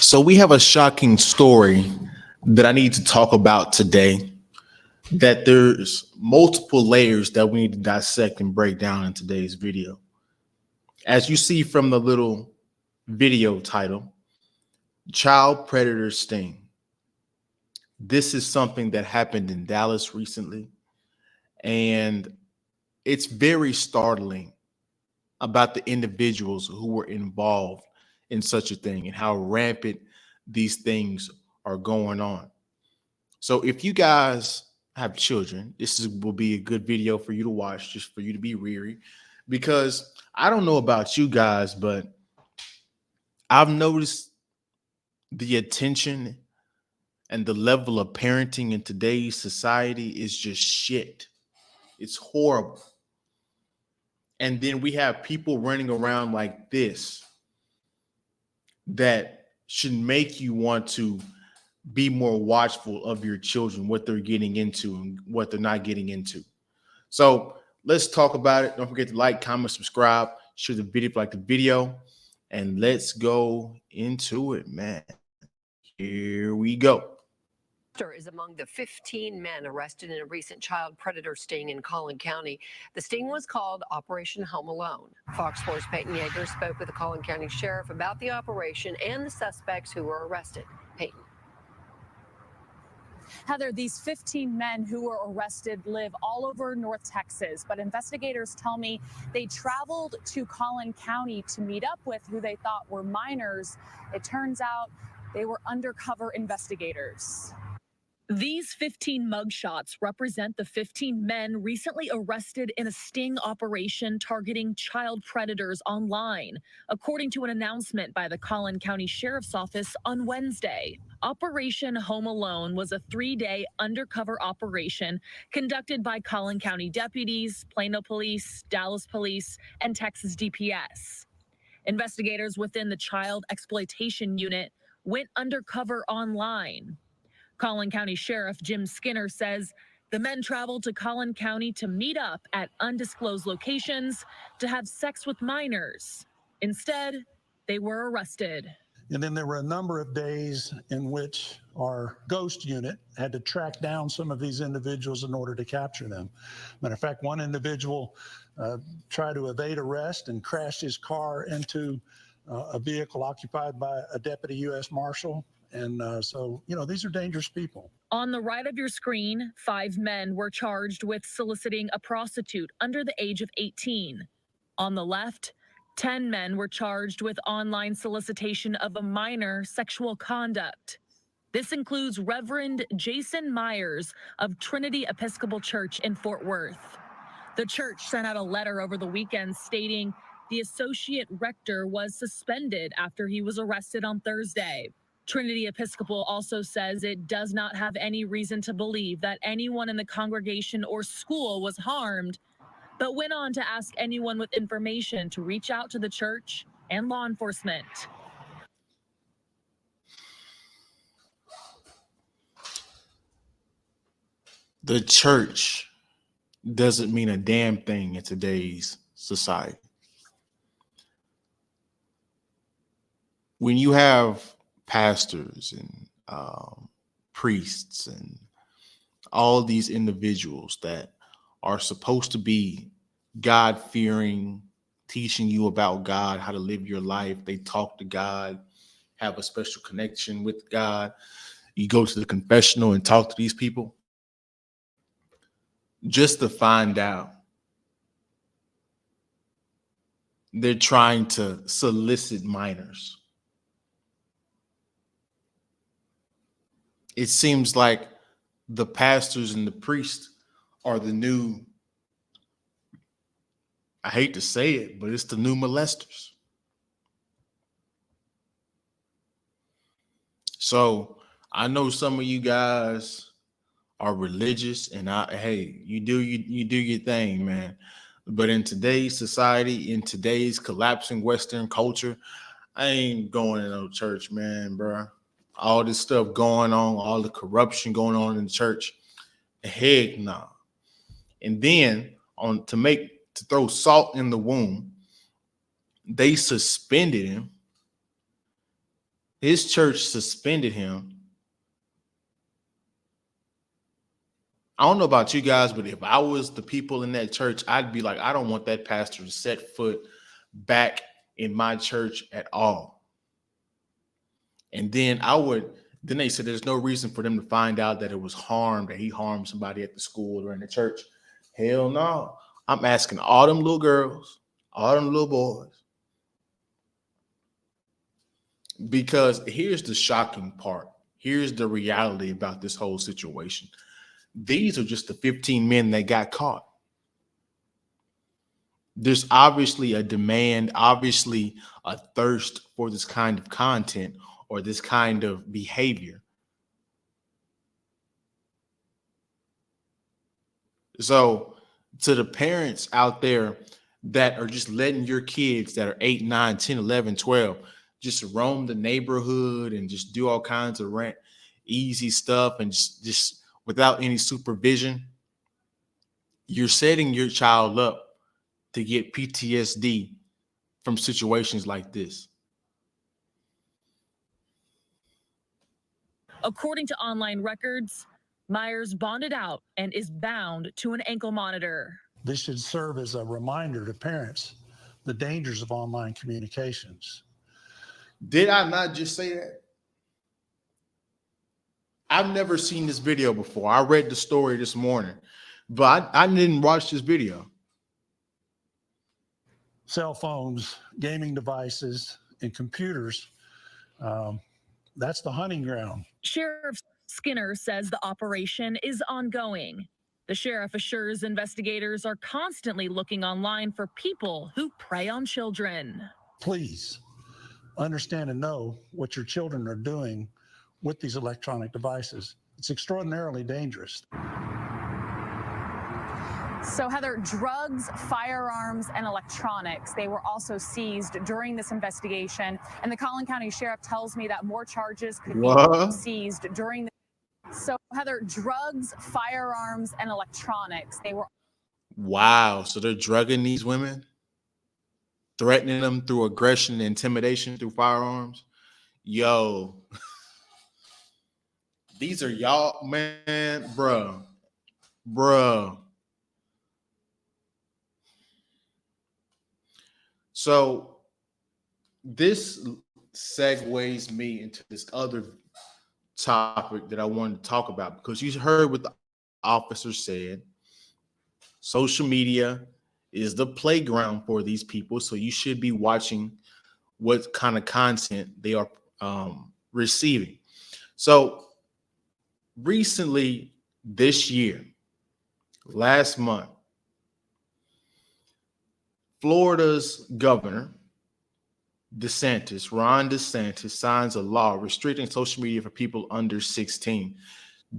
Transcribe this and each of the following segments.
So we have a shocking story that I need to talk about today, that there's multiple layers that we need to dissect and break down in today's video. As you see from the little video title, Child Predator Sting. This is something that happened in Dallas recently, and it's very startling about the individuals who were involved in such a thing and how rampant these things are going on. So if you guys have children, will be a good video for you to watch, just for you to be weary, because I don't know about you guys, but I've noticed the attention and the level of parenting in today's society is just shit. It's horrible. And then we have people running around like this that should make you want to be more watchful of your children, what they're getting into and what they're not getting into. So let's talk about it. Don't forget to like, comment, subscribe, share the video if you like the video, and let's go into it, man. Here we go. Is among the 15 men arrested in a recent child predator sting in Collin County. The sting was called Operation Home Alone. Fox 4's Peyton Yeager spoke with the Collin County Sheriff about the operation and the suspects who were arrested. Peyton. Heather, these 15 men who were arrested live all over North Texas, but investigators tell me they traveled to Collin County to meet up with who they thought were minors. It turns out they were undercover investigators. These 15 mugshots represent the 15 men recently arrested in a sting operation targeting child predators online, according to an announcement by the Collin County Sheriff's Office on Wednesday. Operation Home Alone was a 3-day undercover operation conducted by Collin County deputies, Plano Police, Dallas Police, and Texas DPS. Investigators within the Child Exploitation Unit went undercover online. Collin County Sheriff Jim Skinner says the men traveled to Collin County to meet up at undisclosed locations to have sex with minors. Instead, they were arrested. And then there were a number of days in which our ghost unit had to track down some of these individuals in order to capture them. Matter of fact, one individual tried to evade arrest and crashed his car into a vehicle occupied by a deputy U.S. Marshal. And so, these are dangerous people. On the right of your screen, 5 men were charged with soliciting a prostitute under the age of 18. On the left, 10 men were charged with online solicitation of a minor sexual conduct. This includes Reverend Jason Myers of Trinity Episcopal Church in Fort Worth. The church sent out a letter over the weekend stating the associate rector was suspended after he was arrested on Thursday. Trinity Episcopal also says it does not have any reason to believe that anyone in the congregation or school was harmed, but went on to ask anyone with information to reach out to the church and law enforcement. The church doesn't mean a damn thing in today's society. When you have pastors and priests and all these individuals that are supposed to be God-fearing, teaching you about God, how to live your life. They talk to God, have a special connection with God. You go to the confessional and talk to these people just to find out they're trying to solicit minors. It seems like the pastors and the priests are the new, I hate to say it, but it's the new molesters. So I know some of you guys are religious, and hey, you do your thing, man. But in today's society, in today's collapsing Western culture, I ain't going to no church, man, bro. All this stuff going on, all the corruption going on in the church, heck no. Nah. And then to throw salt in the wound, they suspended him. His church suspended him. I don't know about you guys, but if I was the people in that church, I'd be like, I don't want that pastor to set foot back in my church at all. And then then they said there's no reason for them to find out that it was harm, that he harmed somebody at the school or in the church. Hell no. I'm asking all them little girls, all them little boys. Because here's the shocking part. Here's the reality about this whole situation. These are just the 15 men that got caught. There's obviously a demand, obviously a thirst for this kind of content or this kind of behavior. So to the parents out there that are just letting your kids that are 8, 9, 10, 11, 12 just roam the neighborhood and just do all kinds of easy stuff and just without any supervision, you're setting your child up to get PTSD from situations like this. According to online records, Myers bonded out and is bound to an ankle monitor. This should serve as a reminder to parents the dangers of online communications. Did I not just say that? I've never seen this video before. I read the story this morning, but I didn't watch this video. Cell phones, gaming devices, and computers, that's the hunting ground. Sheriff Skinner says the operation is ongoing. The sheriff assures investigators are constantly looking online for people who prey on children. Please understand and know what your children are doing with these electronic devices. It's extraordinarily dangerous. So, Heather, drugs, firearms, and electronics, they were also seized during this investigation. And the Collin County Sheriff tells me that more charges could be seized during the. So, Heather, drugs, firearms, and electronics, they were. Wow. So they're drugging these women, threatening them through aggression and intimidation through firearms. Yo, these are y'all, man, bro. So this segues me into this other topic that I wanted to talk about, because you heard what the officer said. Social media is the playground for these people, so you should be watching what kind of content they are receiving. So recently this year, last month, Florida's governor, Ron DeSantis, signs a law restricting social media for people under 16.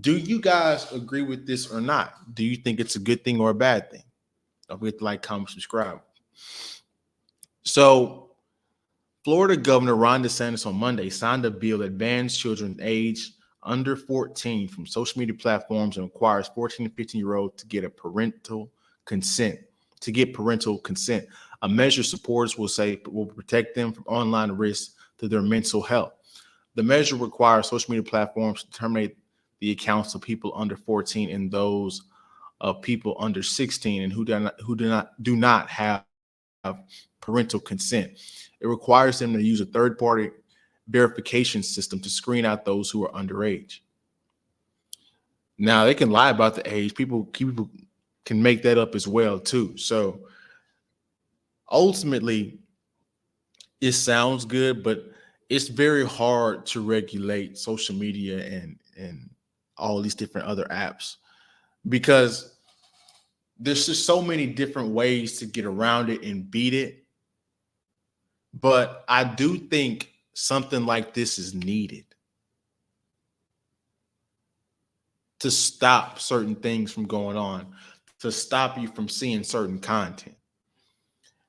Do you guys agree with this or not? Do you think it's a good thing or a bad thing? Don't forget to like, comment, subscribe. So Florida Governor Ron DeSantis on Monday signed a bill that bans children aged under 14 from social media platforms and requires 14 to 15-year-olds to get parental consent. A measure supporters will say will protect them from online risks to their mental health. The measure requires social media platforms to terminate the accounts of people under 14 and those of people under 16 and who do not have parental consent. It requires them to use a third-party verification system to screen out those who are underage. Now, they can lie about the age. People can make that up as well too. So ultimately, it sounds good, but it's very hard to regulate social media and all these different other apps, because there's just so many different ways to get around it and beat it. But I do think something like this is needed to stop certain things from going on, to stop you from seeing certain content.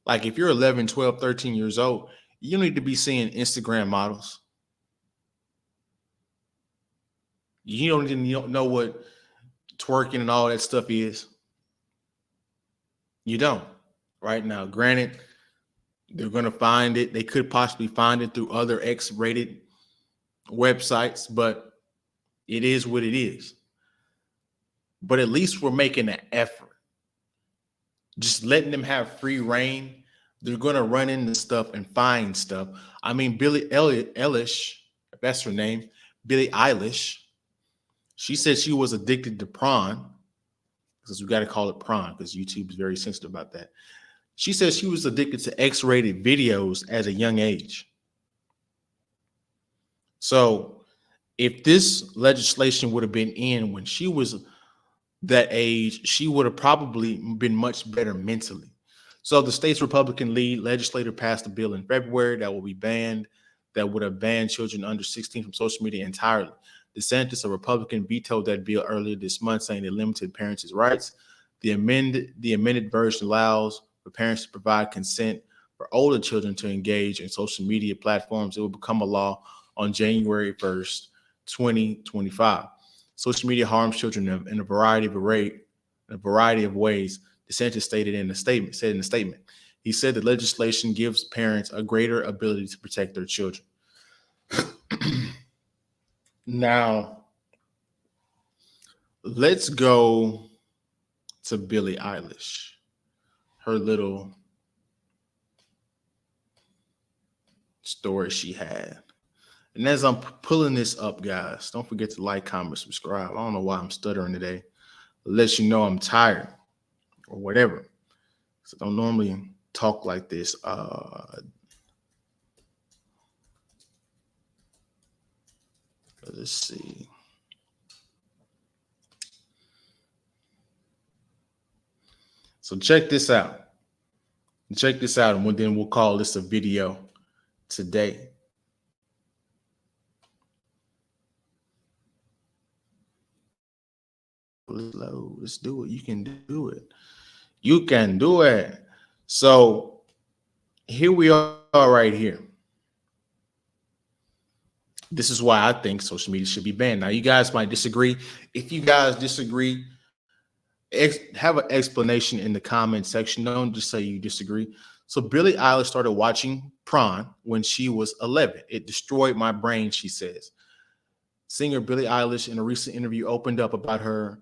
Like if you're 11, 12, 13 years old, you need to be seeing Instagram models. You don't even know what twerking and all that stuff is. You don't. Right now, granted, they're going to find it. They could possibly find it through other X-rated websites, but it is what it is. But at least we're making an effort. Just letting them have free reign. They're going to run into stuff and find stuff. I mean, Eilish, if that's her name, Billie Eilish, she said she was addicted to prawn, because we got to call it prawn because YouTube is very sensitive about that. She said she was addicted to X-rated videos at a young age. So if this legislation would have been in when she was that age, she would have probably been much better mentally. So the state's Republican lead legislator passed a bill in February that would have banned children under 16 from social media entirely. DeSantis, a Republican, vetoed that bill earlier this month, saying it limited parents' rights. The amended version allows for parents to provide consent for older children to engage in social media platforms. It will become a law on January 1st, 2025. Social media harms children in a variety of ways, DeSantis stated in a statement. He said the legislation gives parents a greater ability to protect their children. Now, let's go to Billie Eilish, her little story she had. And as I'm pulling this up, guys, don't forget to like, comment, subscribe. I don't know why I'm stuttering today. It lets you know I'm tired or whatever. So I don't normally talk like this. Let's see. So check this out. And then we'll call this a video today. Let's do it. You can do it. You can do it. So here we are right here. This is why I think social media should be banned. Now, you guys might disagree. If you guys disagree, have an explanation in the comment section. Don't just say you disagree. So Billie Eilish started watching prawn when she was 11. It destroyed my brain, she says. Singer Billie Eilish, in a recent interview, opened up about her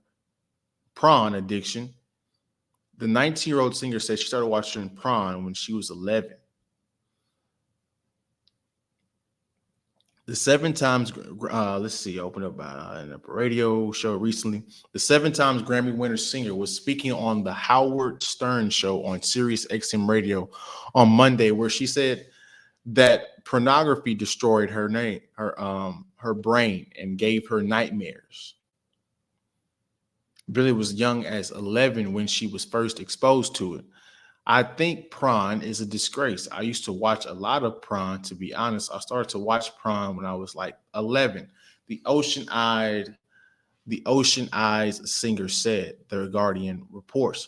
prawn addiction. The 19-year-old singer said she started watching prawn when she was 11. The 7 times, opened up in a radio show recently. The 7 times Grammy winner singer was speaking on the Howard Stern show on Sirius XM radio on Monday, where she said that pornography destroyed her brain and gave her nightmares. Billie was young as 11 when she was first exposed to it. I think prawn is a disgrace. I used to watch a lot of prawn, to be honest. I started to watch prawn when I was like 11. The Ocean Eyes singer said, The Guardian reports.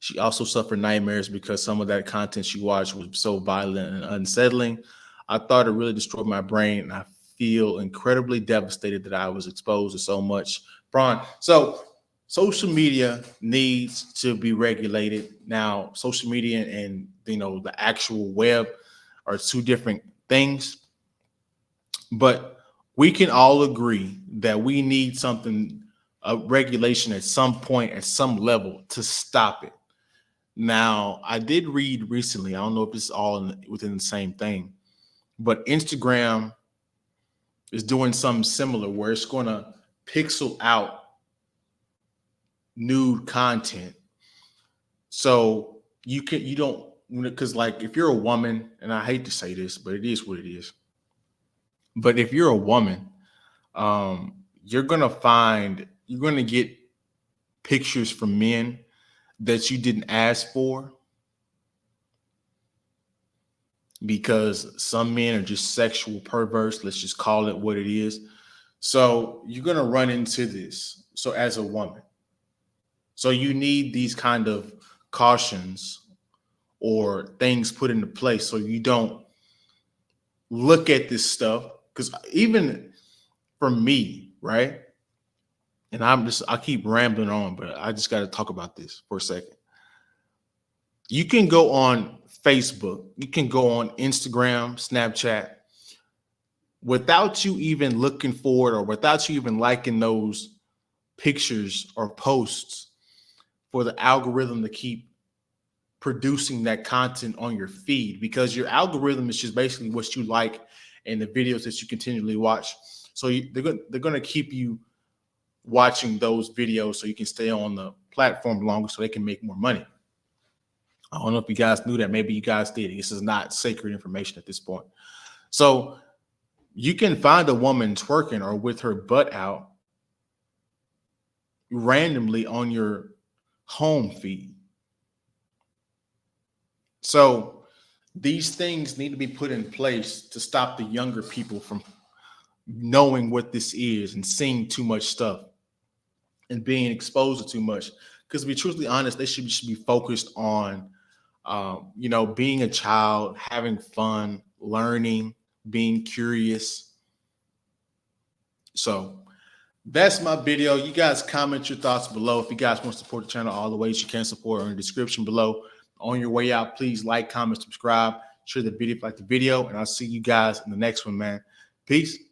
She also suffered nightmares because some of that content she watched was so violent and unsettling. I thought it really destroyed my brain, and I feel incredibly devastated that I was exposed to so much prawn. So social media needs to be regulated. Now, social media and the actual web are two different things, but we can all agree that we need something, a regulation at some point, at some level, to stop it. Now, I did read recently, I don't know if it's all within the same thing, but Instagram is doing something similar where it's going to pixel out nude content. So because like if you're a woman, and I hate to say this, but it is what it is. But if you're a woman, you're going to get pictures from men that you didn't ask for, because some men are just sexual perverts. Let's just call it what it is. So you're going to run into this. So as a woman, so you need these kind of cautions or things put into place so you don't look at this stuff. Because even for me, right? And I keep rambling on, but I just got to talk about this for a second. You can go on Facebook, you can go on Instagram, Snapchat, without you even looking for it or without you even liking those pictures or posts, for the algorithm to keep producing that content on your feed, because your algorithm is just basically what you like and the videos that you continually watch. So they're going to keep you watching those videos so you can stay on the platform longer so they can make more money. I don't know if you guys knew that. Maybe you guys did. This is not sacred information at this point. So you can find a woman twerking or with her butt out randomly on your home feed. So these things need to be put in place to stop the younger people from knowing what this is and seeing too much stuff and being exposed to too much. Because to be truthfully honest, they should be focused on, being a child, having fun, learning, being curious. So that's my video. You guys comment your thoughts below. If you guys want to support the channel all the ways you can support, in the description below. On your way out, please like, comment, subscribe, share the video if you like the video, and I'll see you guys in the next one, man. Peace.